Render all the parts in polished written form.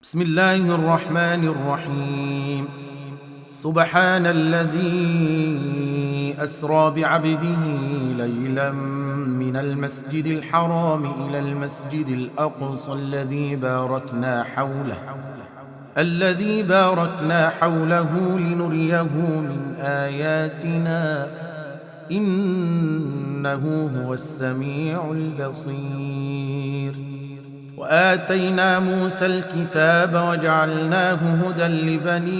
بسم الله الرحمن الرحيم. سبحان الذي أسرى بعبده ليلا من المسجد الحرام إلى المسجد الأقصى الذي باركنا حوله لنريه من آياتنا إنه هو السميع البصير. وآتينا موسى الكتاب وجعلناه هدى لبني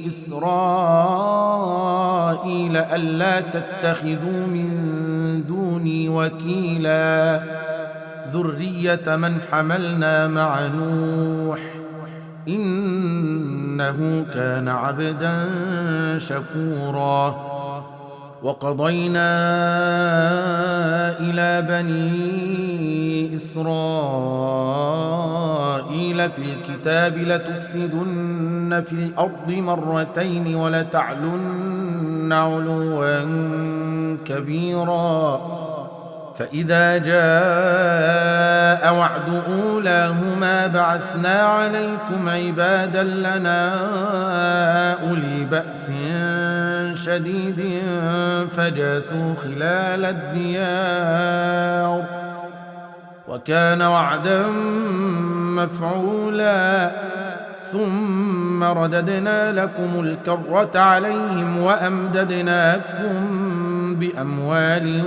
إسرائيل ألا تتخذوا من دوني وكيلا ذرية من حملنا مع نوح إنه كان عبدا شكورا. وقضينا إلى بني إسرائيل في الكتاب لتفسدن في الأرض مرتين ولتعلن علوا كبيرا. فإذا جاء وعد أولاهما بعثنا عليكم عبادا لنا أولي بأس شديد فجاسوا خلال الديار وكان وعدا مفعولا. ثم رددنا لكم الكرة عليهم وأمددناكم بأموال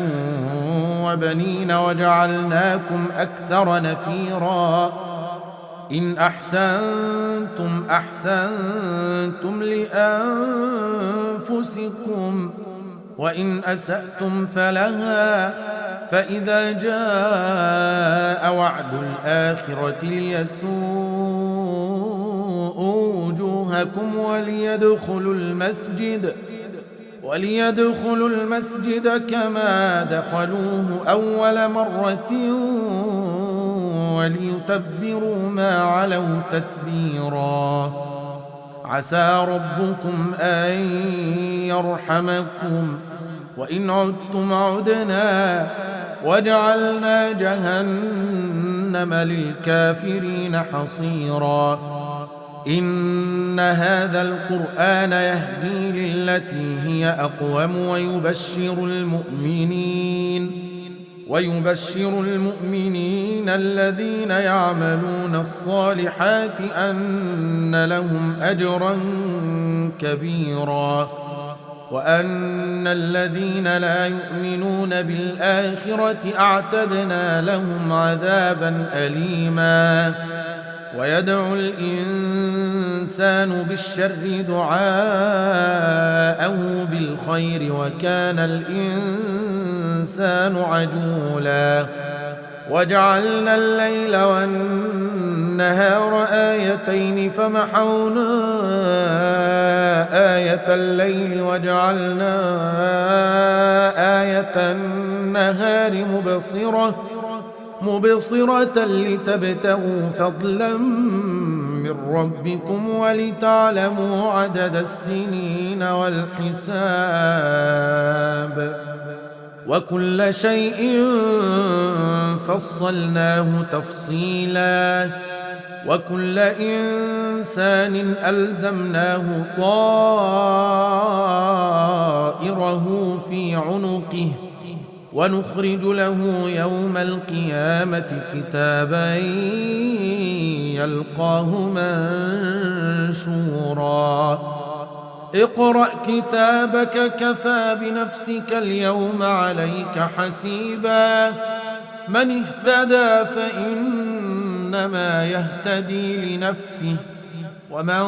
وبنين وجعلناكم أكثر نفيرا. إن أحسنتم أحسنتم لأنفسكم وإن أسأتم فلها. فإذا جاء وعد الآخرة ليسوءوا وجوهكم وليدخلوا المسجد كما دخلوه أول مرة وليتبروا ما علوا تتبيرا. عسى ربكم أن يرحمكم وإن عدتم عدنا وجعلنا جهنم للكافرين حصيرا. إن هذا القرآن يهدي للتي هي أقوم ويبشر المؤمنين الذين يعملون الصالحات أن لهم أجرا كبيرا وأن الذين لا يؤمنون بالآخرة أعتدنا لهم عذابا أليما. ويدعو الإنسان بالشر دعاءه بالخير وكان الإنسان عجولا. وجعلنا الليل والنهار آيتين فمحونا آية الليل وجعلنا آية النهار مبصرة لتبتغوا فضلا من ربكم ولتعلموا عدد السنين والحساب وكل شيء فصلناه تفصيلا. وكل إنسان ألزمناه طائره في عنقه ونخرج له يوم القيامة كتابا يلقاه منشورا. اقرأ كتابك كفى بنفسك اليوم عليك حسيبا. من اهتدى فإنما يهتدي لنفسه ومن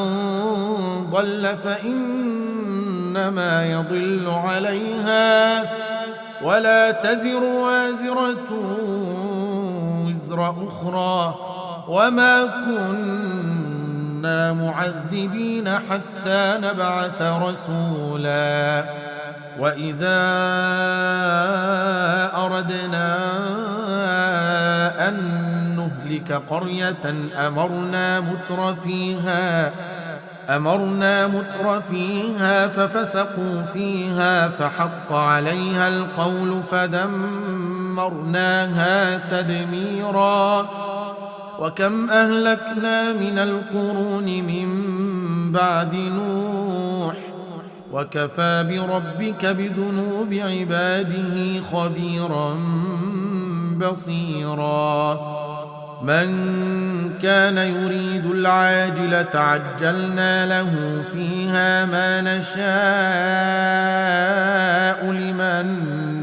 ضل فإنما يضل عليها ولا تزر وازرة وزر أخرى وما كنا معذبين حتى نبعث رسولا. وإذا أردنا أن نهلك قرية أمرنا متر فيها ففسقوا فيها فحق عليها القول فدمرناها تدميرا. وكم أهلكنا من القرون من بعد نوح وكفى بربك بذنوب عباده خبيرا بصيرا من كان يريد العاجلة عجلنا له فيها ما نشاء لمن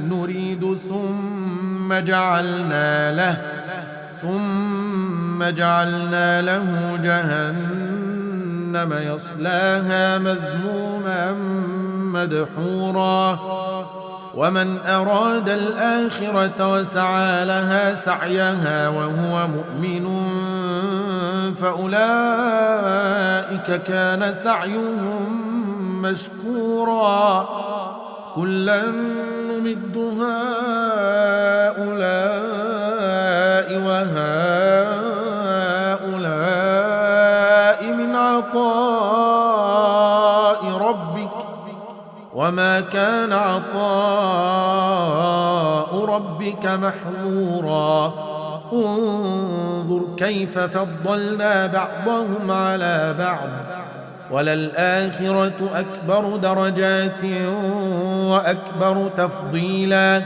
نريد ثم جعلنا له جهنم يصلاها مذموما مدحورا ومن أراد الآخرة وسعى لها سعيها وهو مؤمن فأولئك كان سعيهم مشكورا كلا نمد هؤلاء وهؤلاء من عطاء ربك وما كان عطاء ربك محظورا انظر كيف فضلنا بعضهم على بعض وللآخرة أكبر درجات وأكبر تفضيلا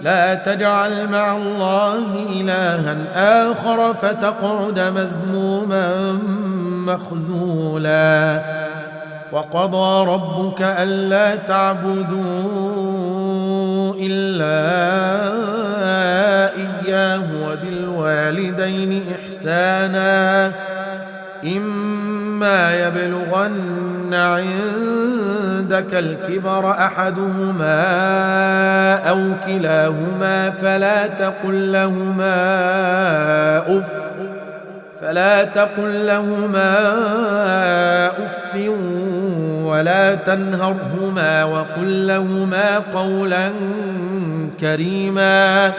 لا تجعل مع الله إلها آخر فتقعد مذموما مخذولا وقضى ربك ألا تعبدوا إلا إياه وبالوالدين إحسانا إما يبلغن عندك الكبر أحدهما أو كلاهما فلا تقل لهما أف ولا تنهرهما وقل لهما قولا كريما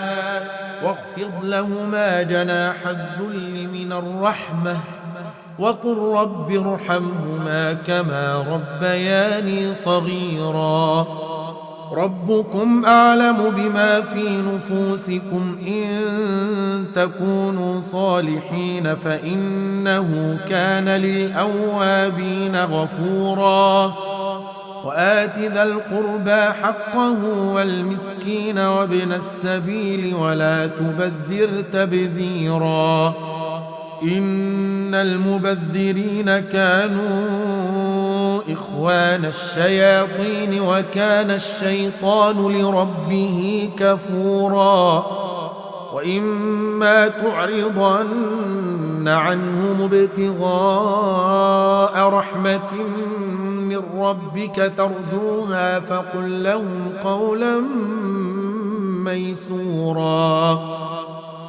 واخفض لهما جناح الذل من الرحمة وقل رب ارحمهما كما ربياني صغيرا ربكم أعلم بما في نفوسكم إن تكونوا صالحين فإنه كان للأوابين غفورا وآت ذا القربى حقه والمسكين وابن السبيل ولا تبذر تبذيرا إن المبذرين كانوا إخوان الشياطين وكان الشيطان لربه كفورا وإما تعرضن عنهم ابتغاء رحمة من ربك ترجوها فقل لهم قولا ميسورا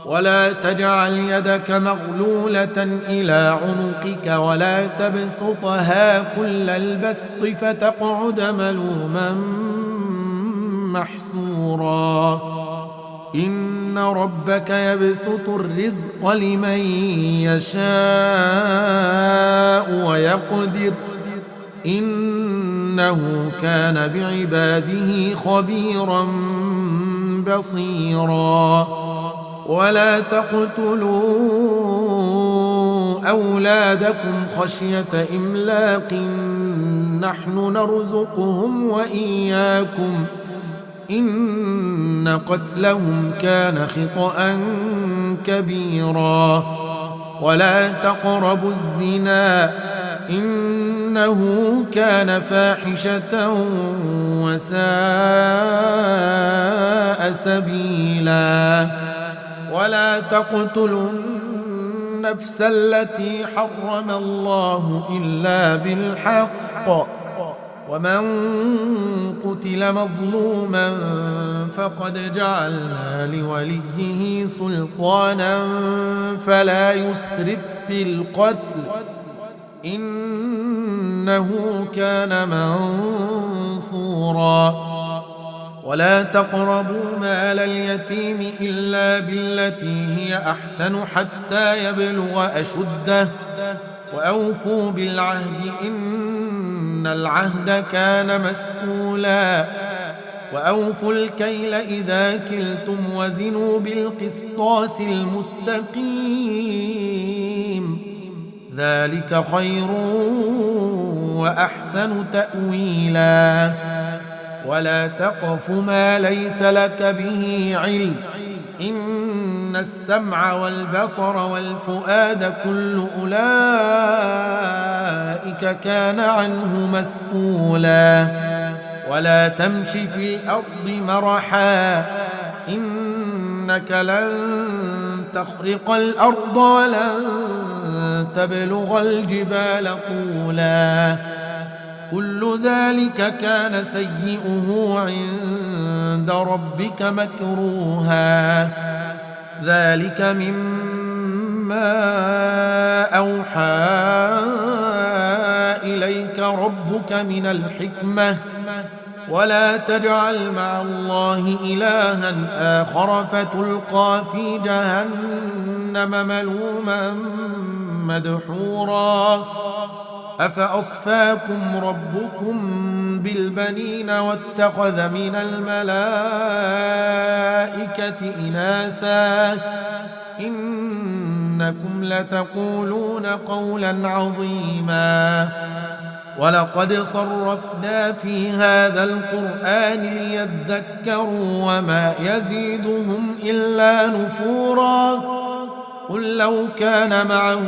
ولا تجعل يدك مغلولة إلى عنقك ولا تبسطها كل البسط فتقعد ملوما محسورا إن ربك يبسط الرزق لمن يشاء ويقدر إنه كان بعباده خبيرا بصيرا ولا تقتلوا أولادكم خشية إملاق نحن نرزقهم وإياكم إن قتلهم كان خطأ كبيرا ولا تقربوا الزنا إنه كان فاحشة وساء سبيلا ولا تقتلوا النفس التي حرم الله إلا بالحق ومن قتل مظلوما فقد جعلنا لوليه سلطانا فلا يسرف في القتل إنه كان منصورا ولا تقربوا مال اليتيم إلا بالتي هي أحسن حتى يبلغ أشده وأوفوا بالعهد إن العهد كان مسؤولا وأوفوا الكيل إذا كلتم وزنوا بالقسطاس المستقيم ذلك خير وأحسن تأويلا ولا تقف ما ليس لك به علم إن السمع والبصر والفؤاد كل أولئك كان عنه مسؤولا ولا تمش في الأرض مرحا إنك لن تخرق الأرض ولن تبلغ الجبال طولا كل ذلك كان سيئه عند ربك مكروها ذلك مما أوحى إليك ربك من الحكمة ولا تجعل مع الله إلها آخر فتلقى في جهنم ملوما مدحورا أفأصفاكم ربكم بالبنين واتخذ من الملائكة إناثا إنكم لتقولون قولا عظيما ولقد صرفنا في هذا القرآن ليذكروا وما يزيدهم إلا نفورا قل لو كان معه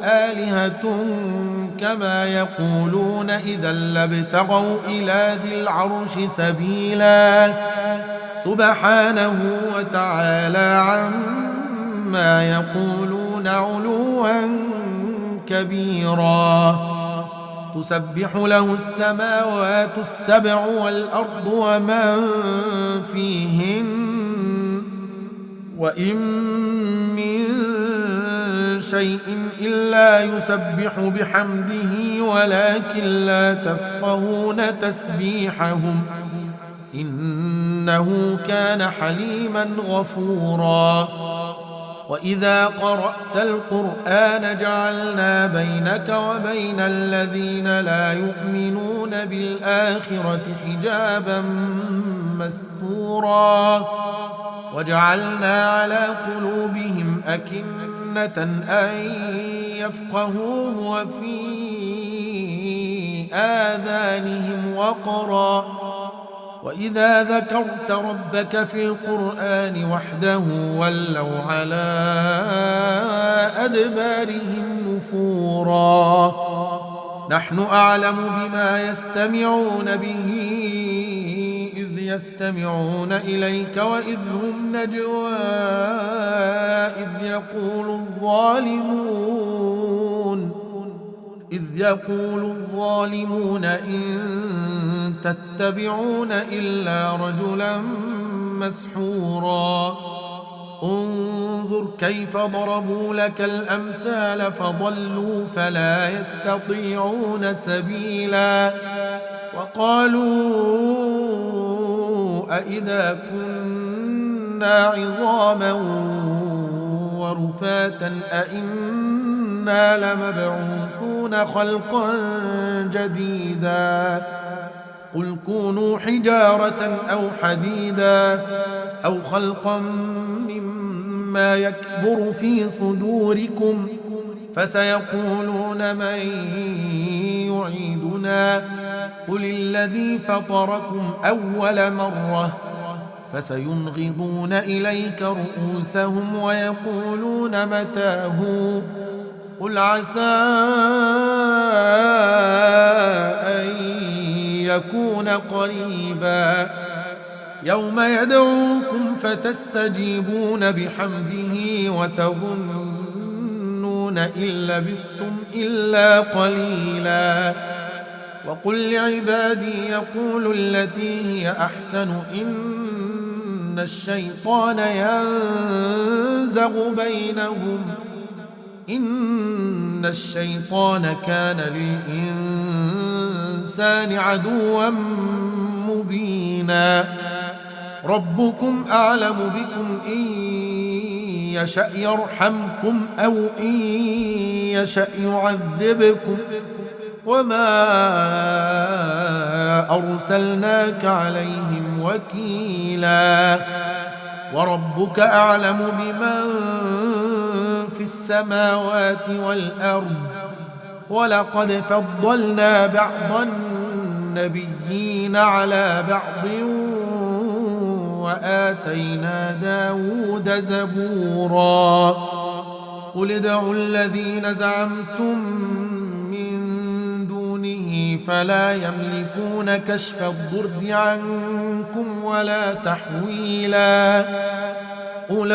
آلهة كما يقولون إذا لابتغوا إلى ذي العرش سبيلا سبحانه وتعالى عما يقولون علوا كبيرا تسبح له السماوات السبع والأرض ومن فيهن وإن من شيء إلا يسبح بحمده ولكن لا تفقهون تسبيحهم إنه كان حليما غفورا وإذا قرأت القرآن جعلنا بينك وبين الذين لا يؤمنون بالآخرة حجابا مستورا وجعلنا على قلوبهم أكنة أن يفقهوه وفي آذانهم وقرا وإذا ذكرت ربك في القرآن وحده ولوا على أدبارهم نفورا نحن أعلم بما يستمعون به إذ يستمعون إليك وإذ هم نجوى إذ يقول الظالمون إن تتبعون إلا رجلا مسحورا انظر كيف ضربوا لك الأمثال فضلوا فلا يستطيعون سبيلا وقالوا أإذا كنا عظاما ورفاتا أإنا لمبعوثون خلقا جديدا قل كونوا حجارة أو حديدا أو خلقا مما يكبر في صدوركم فسيقولون من يعيدنا قل الذي فطركم أول مرة فسينغضون إليك رؤوسهم ويقولون متاه قل عسى أن يكون قريبا يوم يدعوكم فتستجيبون بحمده وتظنون إن لبثتم إلا قليلا وقل لعبادي يقولوا التي هي أحسن إن الشيطان ينزغ بينهم إن الشيطان كان للإنسان عدوا مبينا ربكم أعلم بكم إن يشأ يرحمكم أو إن يشأ يعذبكم وما أرسلناك عليهم وكيلا وربك أعلم بمن في السماوات والأرض ولقد فضلنا بعض النبيين على بعض وآتينا داود زبورا قل ادعوا الذين زعمتم من دونه فلا يملكون كشف الضر عنكم ولا تحويلا أولئك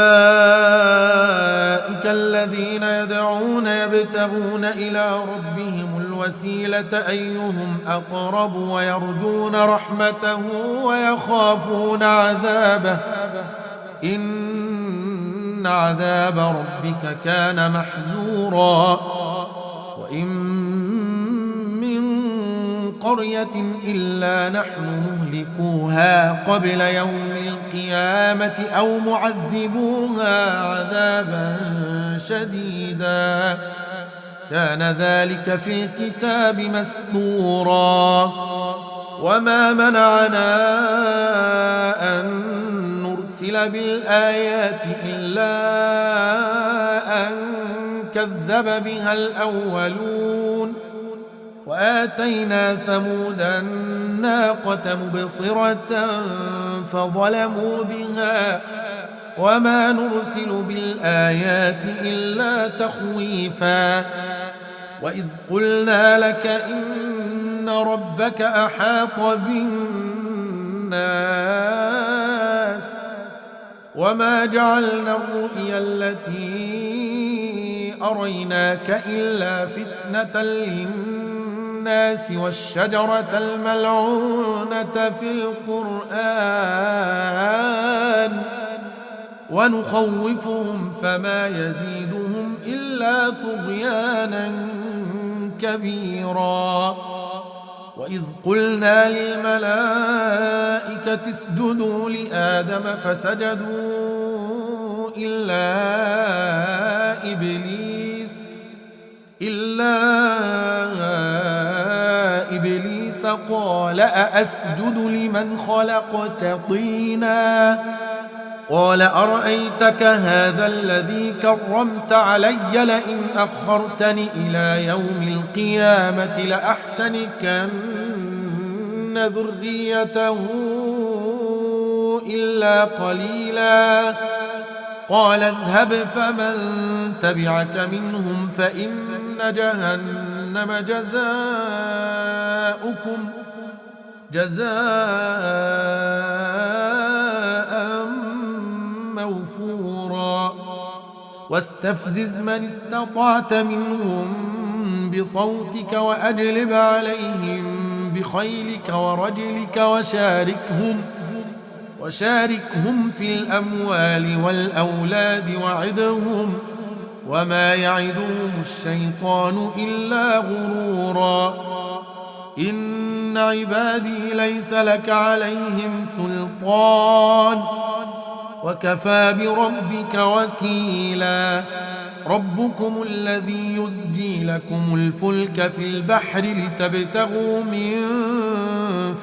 الذين يدعون يبتغون إلى ربهم الوسيلة أيهم أقرب ويرجون رحمته ويخافون عذابه إن عذاب ربك كان محذورا وإن من قرية إلا نحن مهلكوها قبل يوم القيامة أو معذبوها عذابا شديدا كان ذلك في الكتاب مسطورا وما منعنا أن نرسل بالآيات إلا أن كذب بها الأولون وآتينا ثمود الناقة مبصرة فظلموا بها وما نرسل بالآيات إلا تخويفا وإذ قلنا لك إن ربك أحاط بالناس وما جعلنا الرؤيا التي أريناك إلا فتنة للناس والشجرة الملعونة في القرآن ونخوفهم فما يزيدهم إلا طغيانا كبيرا وإذ قلنا للملائكة اسجدوا لآدم فسجدوا إلا إبليس قال أأسجد لمن خلقت طينا قال أرأيتك هذا الذي كرمت علي لئن أخرتني إلى يوم القيامة لأحتنكن ذريته إلا قليلا قال اذهب فمن تبعك منهم فإن جهنم جزاؤكم جزاء موفورا واستفزز من استطعت منهم بصوتك وأجلب عليهم بخيلك ورجلك وشاركهم في الأموال والأولاد وعدهم وما يعدهم الشيطان إلا غرورا إن عبادي ليس لك عليهم سلطان وكفى بربك وكيلا ربكم الذي يزجي لكم الفلك في البحر لتبتغوا من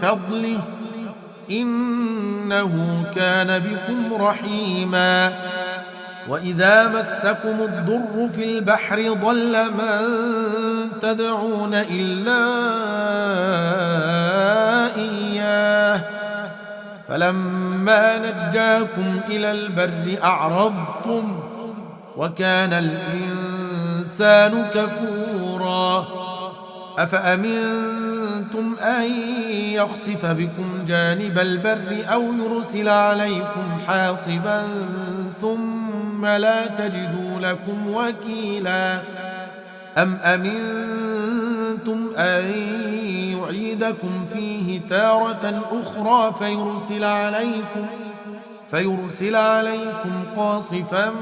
فضله إنه كان بكم رحيما وإذا مسكم الضر في البحر ضل من تدعون إلا إياه فلما نجاكم إلى البر أعرضتم وكان الإنسان كفورا أفأمنتم أن يخسف بكم جانب البر أو يرسل عليكم حاصبا ثم لا تجدوا لكم وكيلا أم أمنتم أن يعيدكم فيه تارة أخرى فيرسل عليكم قاصفا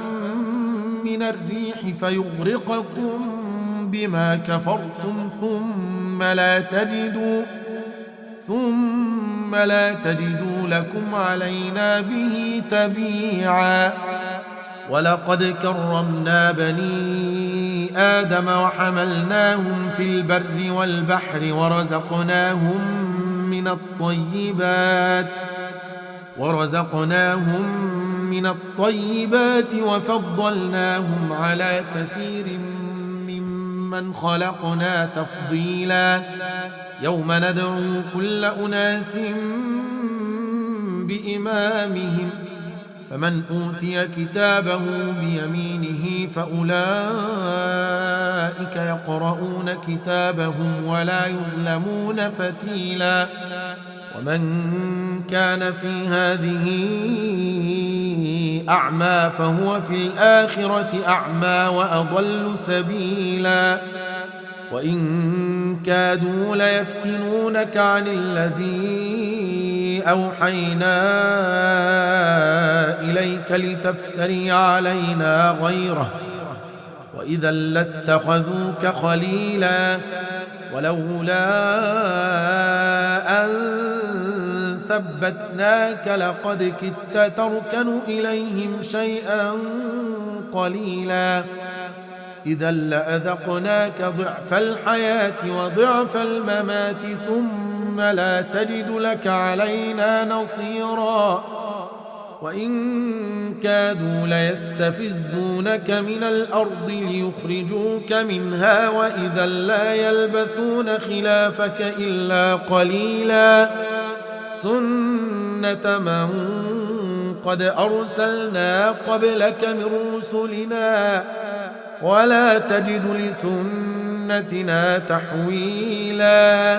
من الريح فيغرقكم بما كفرتم ثم لا تجدوا لكم علينا به تبيعا ولقد كرمنا بني آدم وحملناهم في البر والبحر ورزقناهم من الطيبات وفضلناهم على كثير ممن خلقنا تفضيلا يوم ندعو كل أناس بإمامهم فمن أوتي كتابه بيمينه فأولئك يقرؤون كتابهم ولا يظلمون فتيلا ومن كان في هذه أعمى فهو في الآخرة أعمى وأضل سبيلا وإن كادوا ليفتنونك عن الذي أوحينا إليك لتفتري علينا غيره وإذا لاتخذوك خليلا ولولا أن ثبتناك لقد كدت تركن إليهم شيئا قليلا إذا لأذقناك ضعف الحياة وضعف الممات ثم لا تجد لك علينا نصيرا وإن كادوا ليستفزونك من الأرض ليخرجوك منها وإذا لا يلبثون خلافك إلا قليلا سنة من قد أرسلنا قبلك من رسلنا ولا تجد لسنتنا تحويلا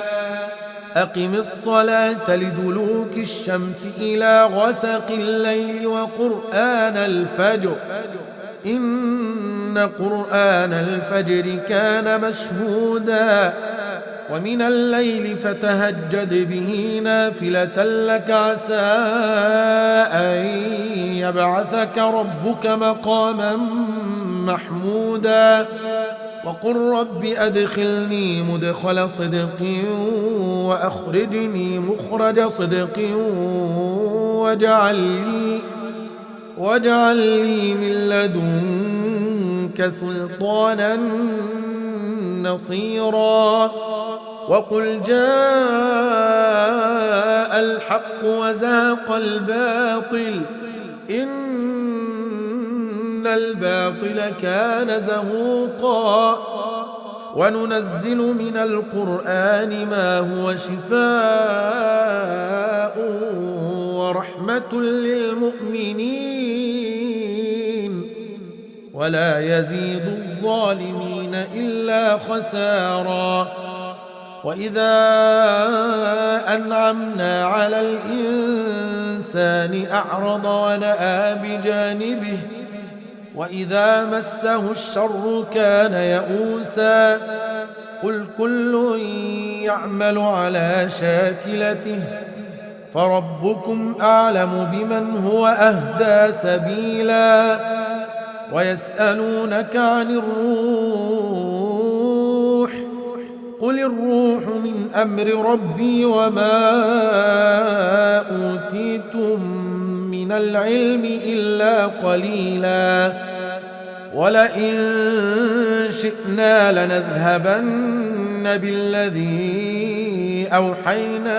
أقم الصلاة لدلوك الشمس إلى غسق الليل وقرآن الفجر إن قرآن الفجر كان مشهودا ومن الليل فتهجد به نافلة لك عسى أن يبعثك ربك مقاما محمودا وقل رب أدخلني مدخل صدق وأخرجني مخرج صدق واجعل لي من لدنك سلطانا نصيرا وقل جاء الحق وزهق الباطل إن الباطل كان زهوقا وننزل من القرآن ما هو شفاء ورحمة للمؤمنين ولا يزيد الظالمين إلا خسارا وإذا أنعمنا على الإنسان أعرض ونأى بجانبه وإذا مسه الشر كان يئوسا قل كل يعمل على شاكلته فربكم أعلم بمن هو أهدى سبيلا ويسألونك عن الروح قل الروح من أمر ربي وما أوتيتم من العلم إلا قليلا ولئن شئنا لنذهبن بالذي أوحينا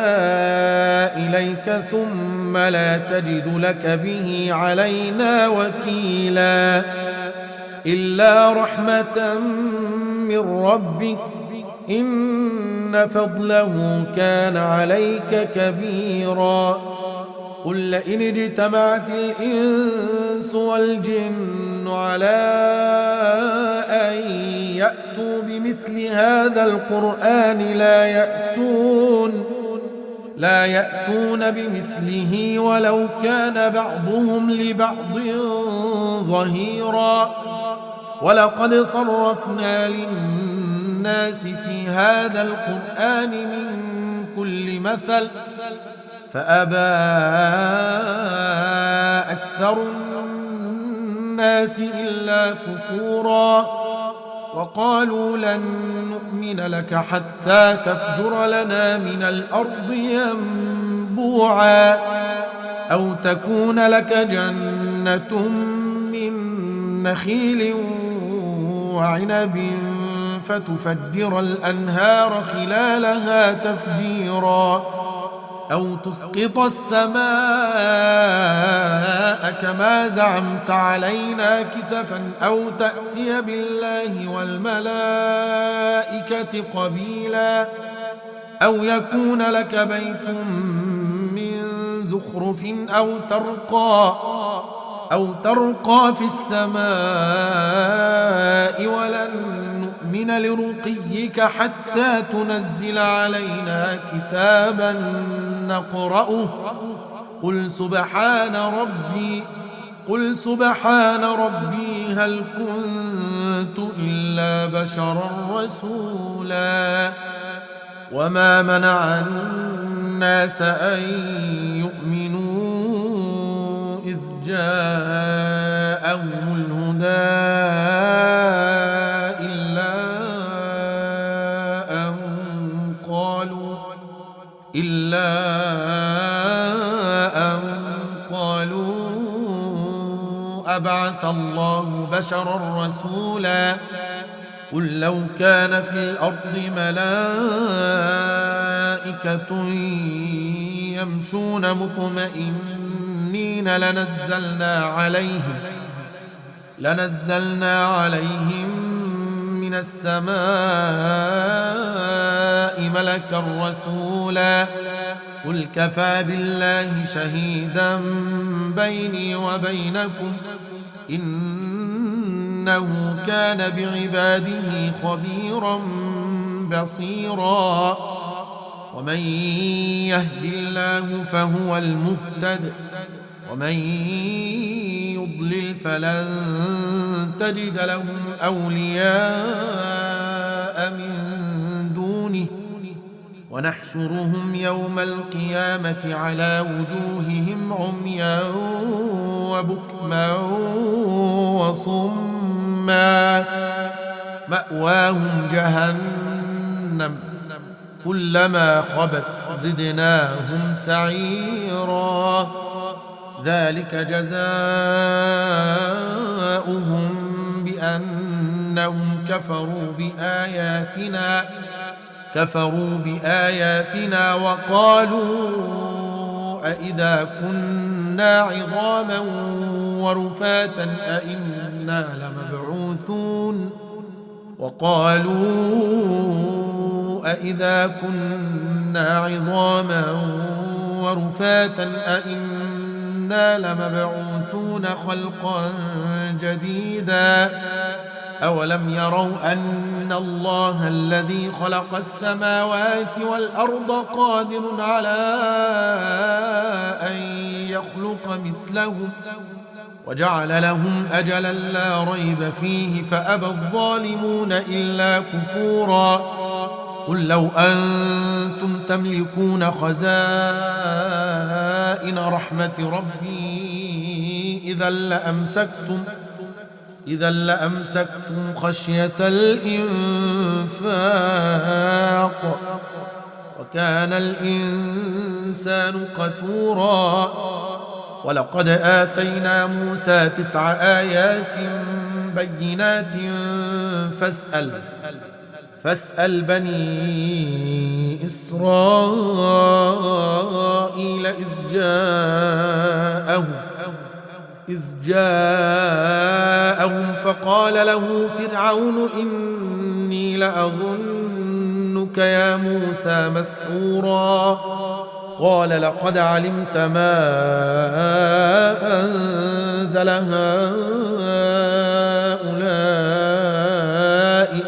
إليك ثم لا تجد لك به علينا وكيلا إلا رحمة من ربك إن فضله كان عليك كبيرا قل لئن اجتمعت الإنس والجن على أن يأتوا بمثل هذا القرآن لا يأتون بمثله ولو كان بعضهم لبعض ظهيرا ولقد صرفنا للناس في هذا القرآن من كل مثل فأبى أكثر الناس إلا كفورا وقالوا لن نؤمن لك حتى تفجر لنا من الأرض ينبوعا أو تكون لك جنة من نخيل وعنب فتفجر الأنهار خلالها تفجيرا أو تسقط السماء كما زعمت علينا كسفا أو تأتي بالله والملائكة قبيلا أو يكون لك بيت من زخرف أو ترقى في السماء ولن نؤمن لرقيك حتى تنزل علينا كتابا نقرأه قل سبحان ربي هل كنت إلا بشرا رسولا وما منع الناس أن يؤمنوا إذ جاءهم الهدى إلا أن قالوا أبعث الله بشرا رسولا قل لو كان في الأرض ملائكة يمشون مطمئنين لنزلنا عليهم من السماء ملكا رسولا قل كفى بالله شهيدا بيني وبينكم إنه كان بعباده خبيرا بصيرا ومن يهد الله فهو المهتد ومن يضلل فلن تجد لهم أولياء من دونه ونحشرهم يوم القيامة على وجوههم عميا وبكما وصما مأواهم جهنم كلما خبت زدناهم سعيرا ذلك جزاؤهم بأنهم كفروا بآياتنا وقالوا أإذا كنا عظاما ورفاتا أإنا لمبعوثون خلقا جديدا أولم يروا أن الله الذي خلق السماوات والأرض قادر على أن يخلق مثلهم وجعل لهم أجلا لا ريب فيه فأبى الظالمون إلا كفورا قل لو أنتم تملكون خزائن رحمة ربي إذا لأمسكتم خشية الإنفاق وكان الإنسان قتورا ولقد آتينا موسى 9 آيات بينات فاسأل بني إسرائيل إذ جاءهم فقال له فرعون إني لأظنك يا موسى مسحورا قال لقد علمت ما أنزل هؤلاء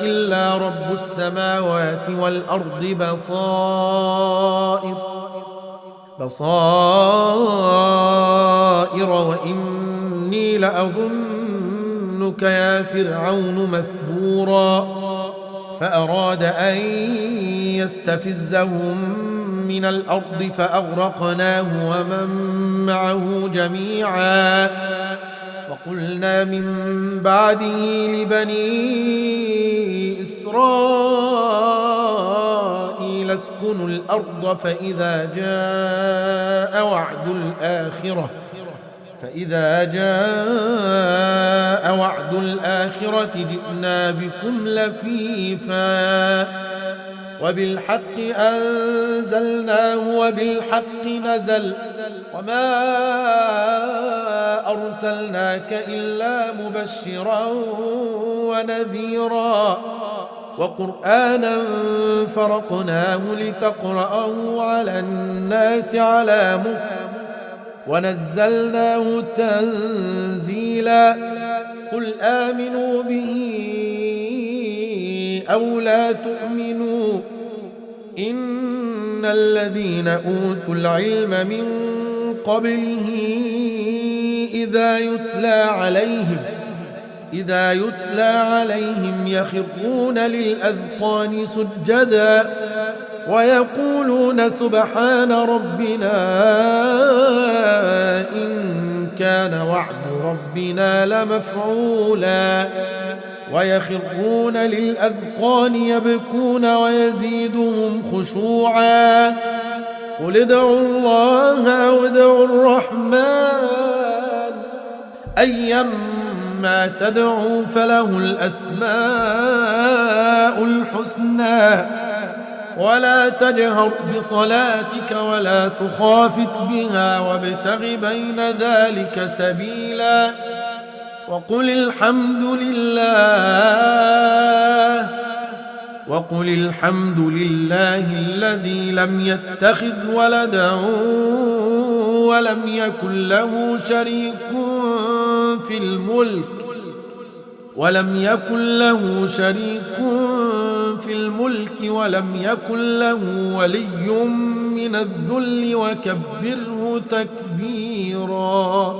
إلا رب السماوات والأرض بصائر وإني لأظنك يا فرعون مثبورا فأراد أن يستفزهم من الأرض فأغرقناه ومن معه جميعا وقلنا من بعده لبني إسرائيل اسكنوا الأرض فإذا جاء وعد الآخرة جئنا بكم لفيفا وبالحق أنزلناه وبالحق نزل وما أرسلناك إلا مبشرا ونذيرا وقرآنا فرقناه لتقرأه على الناس على مكث ونزلناه تنزيلا قل آمنوا به أو لا تؤمنوا إن الذين أوتوا العلم من قبله إذا يتلى عليهم يخرون للأذقان سجدا ويقولون سبحان ربنا إن كان وعد ربنا لمفعولا ويخرون للأذقان يبكون ويزيدهم خشوعا قل ادعوا الله أو ادعوا الرحمن أيما تدعوا فله الأسماء الحسنى ولا تجهر بصلاتك ولا تخافت بها وابتغ بين ذلك سبيلا وقل الحمد لله الذي لم يتخذ ولدا ولم يكن له شريك في الملك ولم يكن له ولي من الذل وكبره تكبيرا.